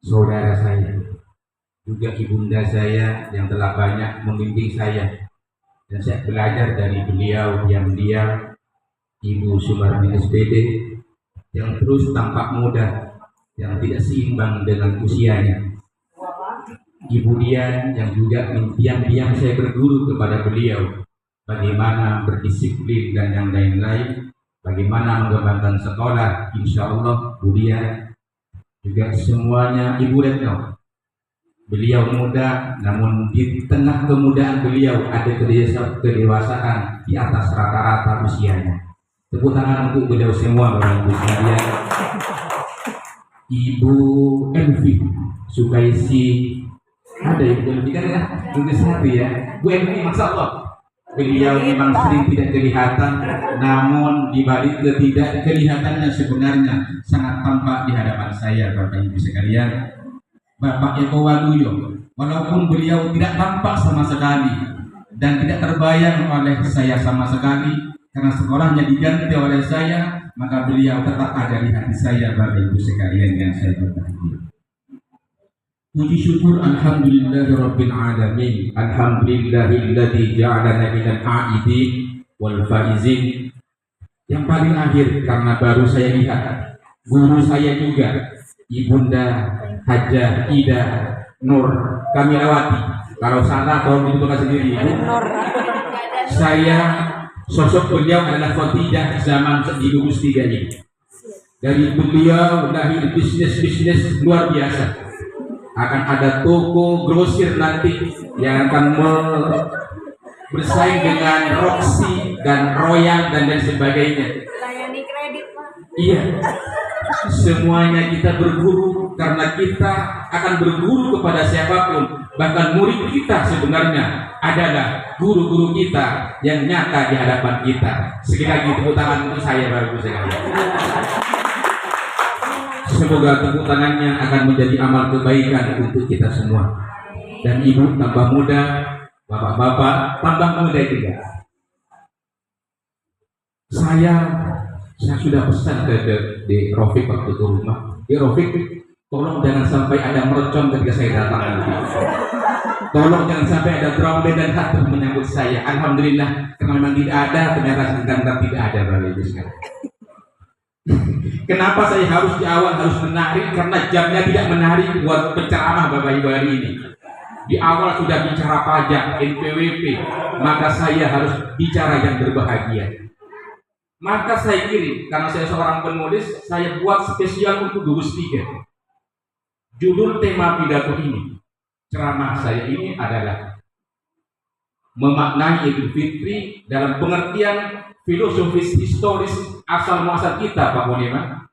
saudara saya, juga ibunda saya yang telah banyak membimbing saya, dan saya belajar dari beliau yang diam, Ibu Sumarni SPD, yang terus tampak muda, yang tidak seimbang dengan usianya. Ibu Dian yang juga diam-diam saya berguru kepada beliau bagaimana berdisiplin dan yang lain-lain, bagaimana mengembangkan sekolah. Insya Allah Bu Dian juga semuanya. Ibu Retno, beliau muda, namun di tengah kemudaan beliau ada kedewasaan di atas rata-rata usianya. Tepuk tangan untuk beliau semua, Bapak Ibu sekalian. Ibu Elvi Sukaisi, ada Ibu Elvi kan ya, itu satu ya. Bu Elvi, Masya Allah, beliau memang sering tidak kelihatan, namun di balik tidak kelihatannya sebenarnya sangat tampak di hadapan saya, Bapak Ibu sekalian. Bapak Eko Waluyo, walaupun beliau tidak tampak sama sekali dan tidak terbayang oleh saya sama sekali, karena sekolahnya diganti oleh saya, maka beliau tetap ada di hati saya, Bapak Ibu sekalian yang saya berbahagia. Puji syukur alhamdulillahirabbil alamin. Alhamdulillahilladzi ja'alana minal a'idin wal faizin. Yang paling akhir, karena baru saya lihat guru saya juga, Ibunda Hajah Ida Nur Kamilawati. Kalau salah tolong dibuka sendiri. Saya sosok beliau adalah Khotijah zaman di gugus 3 ini. Dari beliau lahir bisnis luar biasa. Akan ada toko grosir nanti yang akan bersaing dengan Roxy dan Royal dan lain sebagainya. Layani kredit, Pak. Iya. Semuanya kita berguru karena kita akan berguru kepada siapapun. Bahkan murid kita sebenarnya adalah guru-guru kita yang nyata di hadapan kita. Sekali lagi tepuk tangan untuk saya, Bapak Ibu sekalian. Semoga tepuk tangannya akan menjadi amal kebaikan untuk kita semua. Dan ibu tambah muda, bapak-bapak tambah muda juga. Saya sudah pesan ke Rofik waktu ke rumah. Ya Rofik, tolong jangan sampai ada mercon ketika saya datang nanti. Tolong jangan sampai ada trompet dan hatur menyambut saya. Alhamdulillah, karena memang tidak ada, ternyata sebentar tidak ada, Bapak Ibu sekalian. Kenapa saya harus di awal harus menarik? Karena jamnya tidak menarik buat penceramah Bapak Ibu hari ini. Di awal sudah bicara pajak, NPWP, maka saya harus bicara yang berbahagia. Maka saya kirim, karena saya seorang penulis, saya buat spesial untuk gugus 3. Judul tema pidato ini, ceramah saya ini adalah memaknai Idul Fitri dalam pengertian filosofis historis asal muasal kita, Pak Bonema.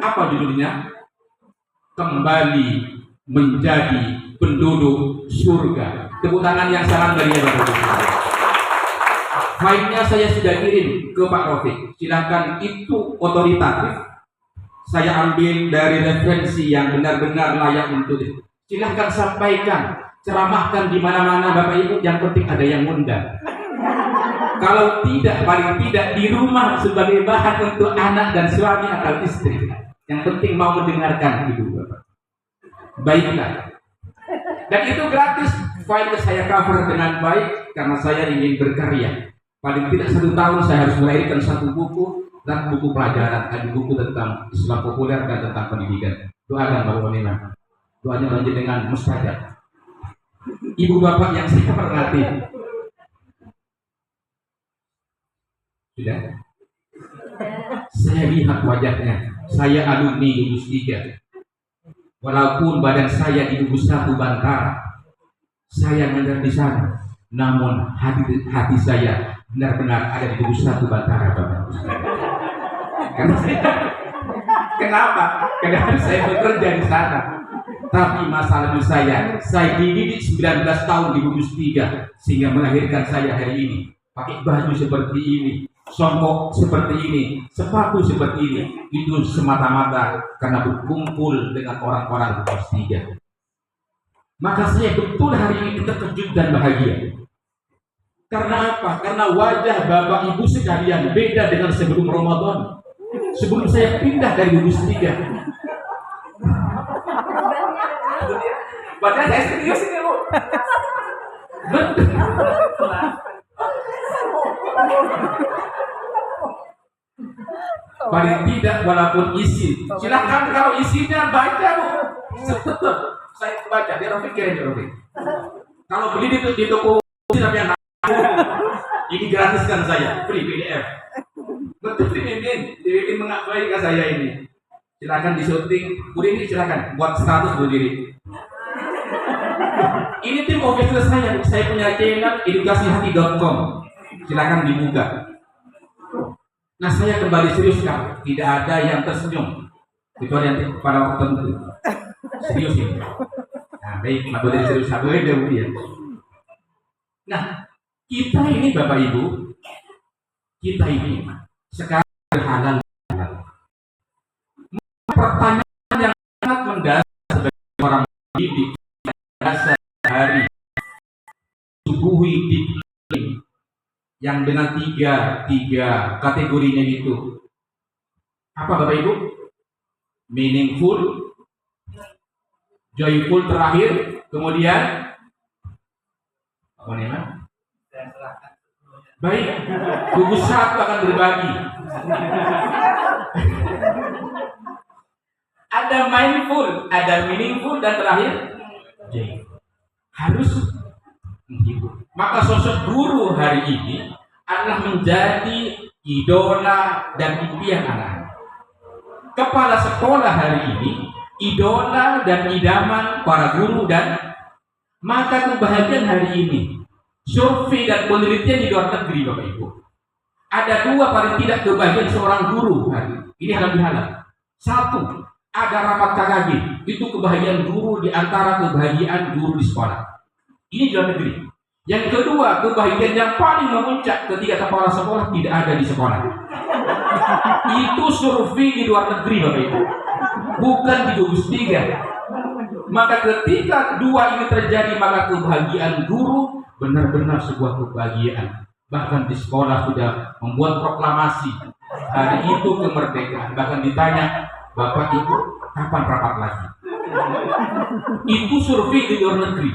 Apa judulnya? Kembali menjadi penduduk surga. Tepuk tangan yang sangat meriah, Bapak Ibu. Filenya saya sudah kirim ke Pak Rofik. Silakan, itu otoritatif. Saya ambil dari referensi yang benar-benar layak untuk itu. Silakan sampaikan, ceramahkan di mana-mana, Bapak Ibu. Yang penting ada yang ngundang. Kalau tidak, paling tidak di rumah sebagai bahan untuk anak dan suami atau istri. Yang penting mau mendengarkan Ibu Bapak. Baiklah. Dan itu gratis. File saya cover dengan baik karena saya ingin berkarya. Paling tidak 1 tahun saya harus melahirkan 1 buku dan buku pelajaran, ada buku tentang Islam populer dan tentang pendidikan. Doakan Bapak Bonima. Doanya lanjut dengan mustajab. Ibu Bapak yang saya hormati. Sudah? Saya lihat wajahnya. Saya alumni gugus 3. Walaupun badan saya di gugus 1 Bantara, saya mengajar di sana. Namun hati saya benar-benar ada di gugus 1 Bantara, Bapak. Kenapa? Karena saya bekerja di sana. Tapi masalahnya saya dididik 19 tahun di gugus 3 sehingga melahirkan saya hari ini. Pakai baju seperti ini, songkok seperti ini, sepatu seperti ini. Itu semata-mata karena berkumpul dengan orang-orang gugus 3. Maka saya betul hari ini terkejut dan bahagia. Karena apa? Karena wajah Bapak Ibu sekalian beda dengan sebelum Ramadan. Sebelum saya pindah dari gugus 3. Padahal saya serius ini Bu. Betul. Paling tidak walaupun isi. Silahkan kalau isinya baca Bu. Betul. Saya baca. Dia Rofi kirim dia Rofi. Kalau beli di toko yang ini gratiskan saya, free PDF. Betul Mimin mengakui ke saya ini. Silakan disyuting, Budi ini silakan buat 100 berdiri. Ini tim official saya punya channel edukasihati.com. Silakan dibuka. Nah saya kembali serius kan, tidak ada yang tersenyum kecuali yang pada waktu tertentu. Serius ini. Nah baik, maka dari serius satu ya Budi ya. Nah kita ini Bapak Ibu, kita ini sekarang berhalal. Pertanyaan yang sangat mendasar sebagai orang didik dasar hari subuhi diklim yang dengan tiga kategorinya itu apa Bapak Ibu? Meaningful, joyful terakhir, kemudian apa namanya? Baik, gugus satu akan berbagi. Ada mindful, ada meaningful, dan terakhir harus menghibur. Maka sosok guru hari ini adalah menjadi idola dan impian anak. Kepala sekolah hari ini idola dan idaman para guru, dan maka kebahagiaan hari ini survei dan penelitian di luar negeri Bapak Ibu. Ada dua paling tidak kebahagiaan seorang guru hari ini halal. Satu, ada rapat KKG, itu kebahagiaan guru di antara kebahagiaan guru di sekolah. Ini di luar negeri. Yang kedua, kebahagiaan yang paling memuncak ketika kepala sekolah tidak ada di sekolah. Itu survei di luar negeri Bapak Ibu, bukan di gugus 3. Maka ketika dua ini terjadi, maka kebahagiaan guru benar-benar sebuah kebahagiaan. Bahkan di sekolah sudah membuat proklamasi hari itu kemerdekaan. Bahkan ditanya, Bapak Ibu kapan rapat lagi? Itu survei di luar negeri.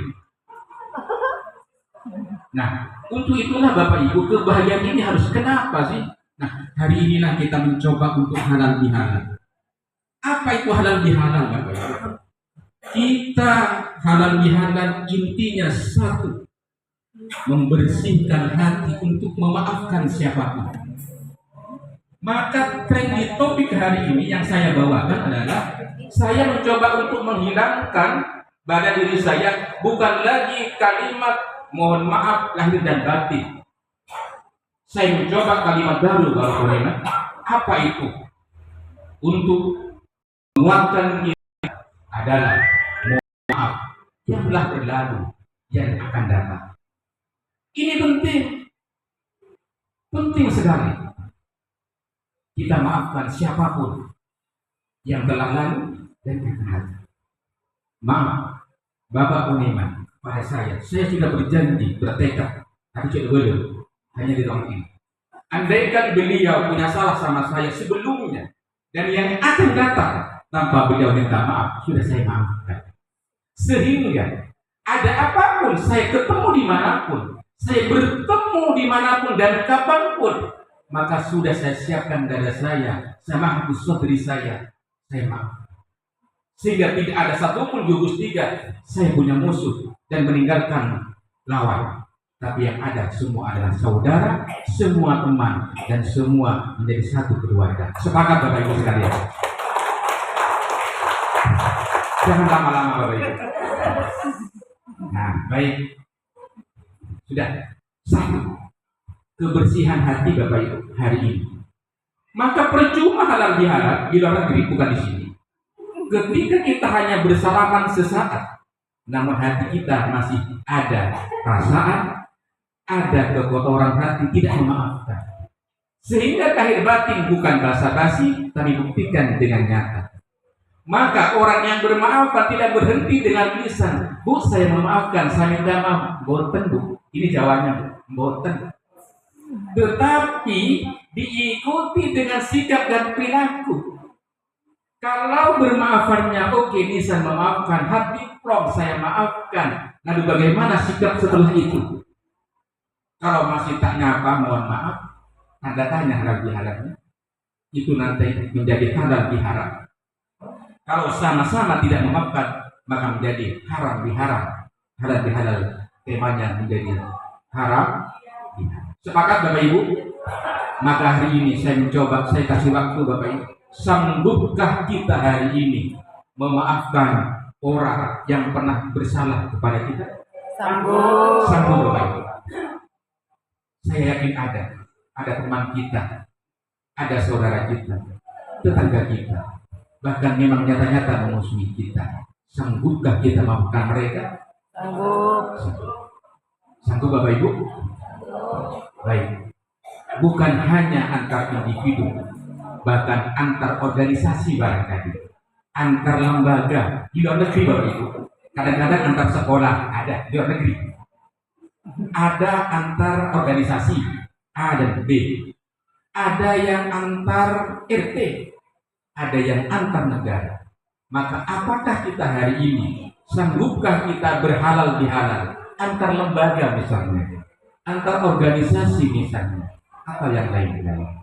Nah, untuk itulah Bapak Ibu, kebahagiaan ini harus kenapa sih? Nah, hari inilah kita mencoba untuk halal bihalal. Apa itu halal bihalal Bapak Ibu? Kita halal bihalal intinya satu, membersihkan hati untuk memaafkan siapapun. Maka tren di topik hari ini yang saya bawakan adalah saya mencoba untuk menghilangkan pada diri saya bukan lagi kalimat mohon maaf lahir dan batin. Saya mencoba kalimat baru Bapak. Apa itu? Untuk menguatkan kita adalah mohon maaf yang telah berlalu, yang akan datang. Ini penting sekali. Kita maafkan siapapun yang telah lalu dan yang akan datang. Maaf, Bapak Uniman, pada saya sudah berjanji, bertekad, tapi tidak boleh hanya di ruang ini. Andaikan beliau punya salah sama saya sebelumnya dan yang akan datang tanpa beliau minta maaf, sudah saya maafkan. Sehingga ada apapun, saya ketemu dimanapun, saya bertemu dimanapun dan kapanpun, maka sudah saya siapkan dada saya sama hati saudari saya maaf. Sehingga tidak ada satupun gugus 3 saya punya musuh dan meninggalkan lawan. Tapi yang ada semua adalah saudara, semua teman, dan semua menjadi satu keluarga. Sepakat Bapak Ibu sekalian? Jangan lama-lama Bapak Ibu. Nah, baik. Sudah. Satu, kebersihan hati Bapak Ibu hari ini. Maka percuma halal bihalal di luar negeri, bukan di sini. Ketika kita hanya bersalaman sesaat, namun hati kita masih ada perasaan, ada kekotoran hati, tidak memaafkan. Sehingga lahir batin bukan basa-basi, tapi buktikan dengan nyata. Maka orang yang bermaafkan tidak berhenti dengan lisan. Bu, saya memaafkan, saya minta maaf. Boten Bu, ini jawabannya Bu, boten. Tetapi diikuti dengan sikap dan perilaku. Kalau bermaafannya oke, nisan memaafkan, hati plong saya maafkan. Lalu bagaimana sikap setelah itu? Kalau masih tak nyapa, mohon maaf, tanda tanya halal bihalalnya. Itu nanti menjadi halal biharam. Kalau sama-sama tidak memaafkan, maka menjadi haram biharam. Halal bihalal temanya menjadi haram biharam. Sepakat Bapak Ibu? Maka hari ini saya mencoba, saya kasih waktu Bapak Ibu. Sanggupkah kita hari ini memaafkan orang yang pernah bersalah kepada kita? Sanggup. Sanggup Bapak Ibu. Saya yakin ada teman kita, ada saudara kita, tetangga kita, bahkan memang nyata-nyata memusuhi kita. Sanggupkah kita memaafkan mereka? Sanggup. Sanggup Bapak Ibu? Baik. Bukan hanya antar individu, bahkan antar organisasi barangkali, antar lembaga di luar negeri Bapak Ibu. Kadang-kadang antar sekolah ada di luar negeri. Ada antar organisasi A dan B, ada yang antar RT, ada yang antar negara. Maka apakah kita hari ini sanggupkah kita berhalal bihalal antar lembaga misalnya, antar organisasi misalnya, atau yang lain-lain?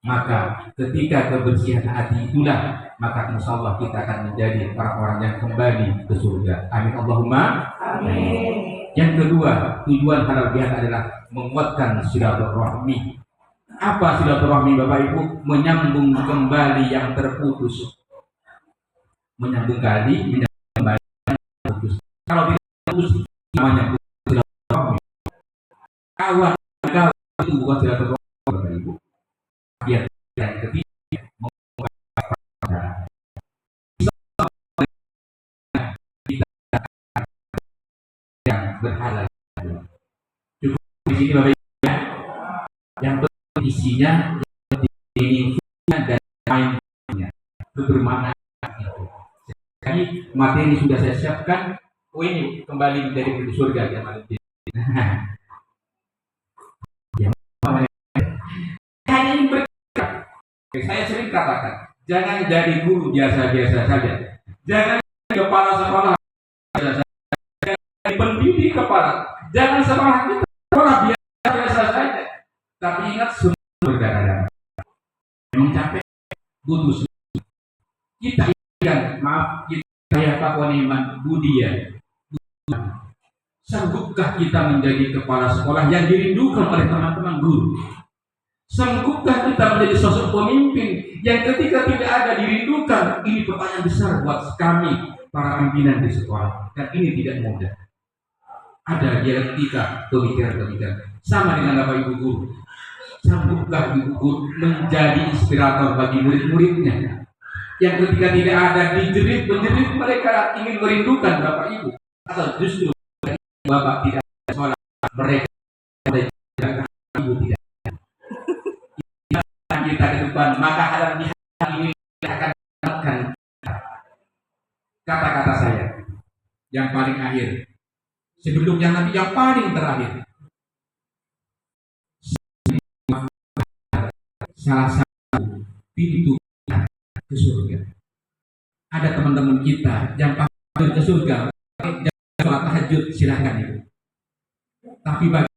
Maka ketika kebersihan hati itulah, maka insya Allah kita akan menjadi orang-orang yang kembali ke surga. Amin Allahumma amin. Yang kedua, tujuan halal bihalal adalah menguatkan silaturahmi. Apa silaturahmi Bapak Ibu? Menyambung kembali yang terputus. Menyambung kembali yang terputus. Kalau tidak terputus, namanya silaturahmi. Kawan itu bukan silaturahmi Bapak Ibu. Yang ketiga, yang berhalal. Cukup di sini Bapak Ibu. Yang penting isinya, ini dan mainnya itu bermakna itu. Jadi materi sudah saya siapkan. Oh ini kembali menjadi penduduk surga ya Malik. Hanya ini berkat. Saya sering katakan, jangan jadi guru biasa-biasa saja. Jangan jadi kepala sekolah biasa saja. Jangan jadi pendidik kepala. Jangan sekolah kita sekolah biasa saja. Tapi ingat semua berdarah-darah. Memang capek, butuh kita ingat, maaf, kita saya Pak Waniman Budia. Sanggupkah kita menjadi kepala sekolah yang dirindukan oleh teman-teman guru? Sanggupkah kita menjadi sosok pemimpin yang ketika tidak ada dirindukan? Ini pertanyaan besar buat kami para pimpinan di sekolah, dan ini tidak mudah. Ada dialektika pemikiran-pemikiran sama dengan Bapak Ibu guru. Sanggupkah Ibu guru menjadi inspirator bagi murid-muridnya yang ketika tidak ada menjerit mereka ingin merindukan Bapak Ibu, atau justru Bapak tidak ada sekolah mereka tidak Ibu tidak kita ke depan, maka halal bihalal ini akan mendapatkan kata-kata saya yang paling akhir sebelum yang nanti yang paling terakhir. Salah satu pintu ke surga. Ada teman-teman kita yang pasti ke surga, jangan sholat tahajud, silahkan itu. Tapi bagi